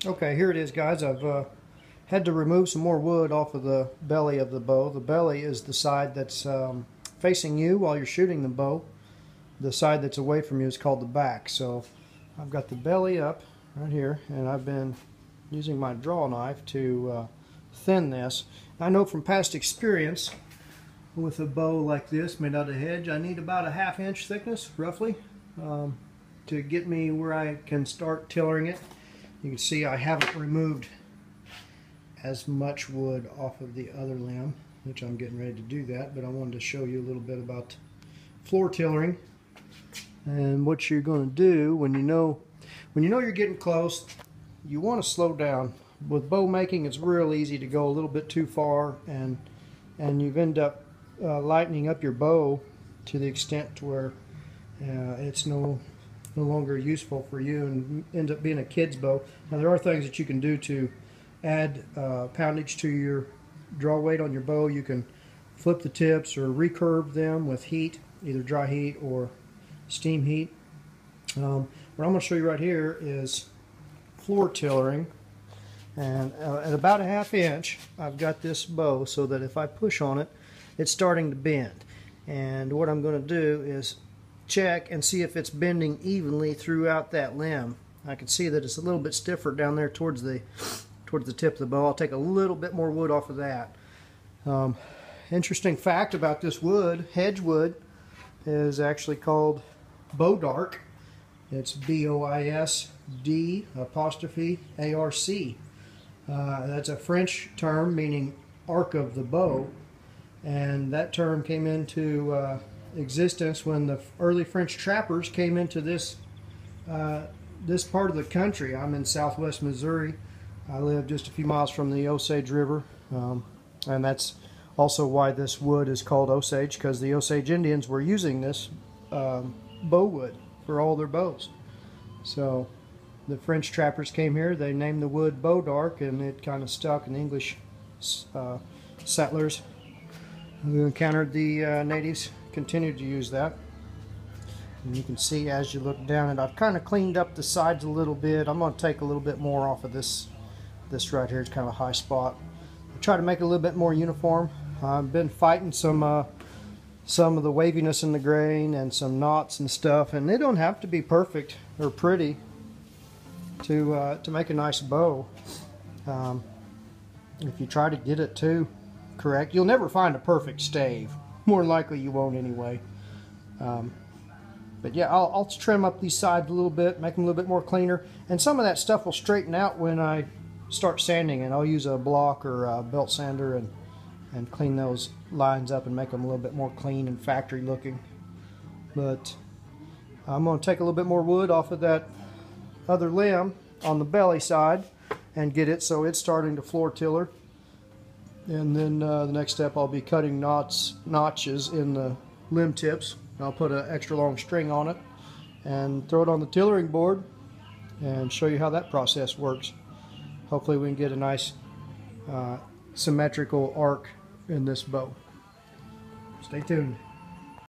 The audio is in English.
Okay, here it is, guys. I've had to remove some more wood off of the belly of the bow. The belly is the side that's facing you while you're shooting the bow. The side that's away from you is called the back. So I've got the belly up right here, and I've been using my draw knife to thin this. I know from past experience with a bow like this made out of hedge, I need about a 1/2 inch thickness, roughly, to get me where I can start tillering it. You can see I haven't removed as much wood off of the other limb, which I'm getting ready to do that, but I wanted to show you a little bit about floor tillering and what you're going to do when you know you're getting close. You want to slow down. With bow making, it's real easy to go a little bit too far, and you end up lightening up your bow to the extent to where it's no longer useful for you and ends up being a kid's bow. Now, there are things that you can do to add poundage to your draw weight on your bow. You can flip the tips or recurve them with heat, either dry heat or steam heat. What I'm going to show you right here is floor tillering, and at about a 1/2 inch I've got this bow so that if I push on it, it's starting to bend. And what I'm going to do is check and see if it's bending evenly throughout that limb. I can see that it's a little bit stiffer down there towards the tip of the bow. I'll take a little bit more wood off of that. Interesting fact about this wood, hedge wood, is actually called Boisdarc. It's BOISD''ARC. That's a French term meaning arc of the bow, and that term came into existence when the early French trappers came into this part of the country. I'm in southwest Missouri. I live just a few miles from the Osage River, and that's also why this wood is called Osage, because the Osage Indians were using this bow wood for all their bows. So the French trappers came here, they named the wood Boisdarc, and it kind of stuck, and the English settlers who encountered the natives continued to use that. And you can see as you look down it, I've kind of cleaned up the sides a little bit. I'm going to take a little bit more off of this right here. It's kind of a high spot. I try to make it a little bit more uniform. I've been fighting some of the waviness in the grain and some knots and stuff, and they don't have to be perfect or pretty to make a nice bow. If you try to get it too correct, you'll never find a perfect stave. More than likely you won't anyway. But yeah, I'll trim up these sides a little bit, make them a little bit more cleaner, and some of that stuff will straighten out when I start sanding, and I'll use a block or a belt sander and clean those lines up and make them a little bit more clean and factory looking. But I'm going to take a little bit more wood off of that other limb on the belly side and get it so it's starting to floor tiller. And then the next step, I'll be cutting notches in the limb tips. I'll put an extra long string on it and throw it on the tillering board and show you how that process works. Hopefully we can get a nice symmetrical arc in this bow. Stay tuned.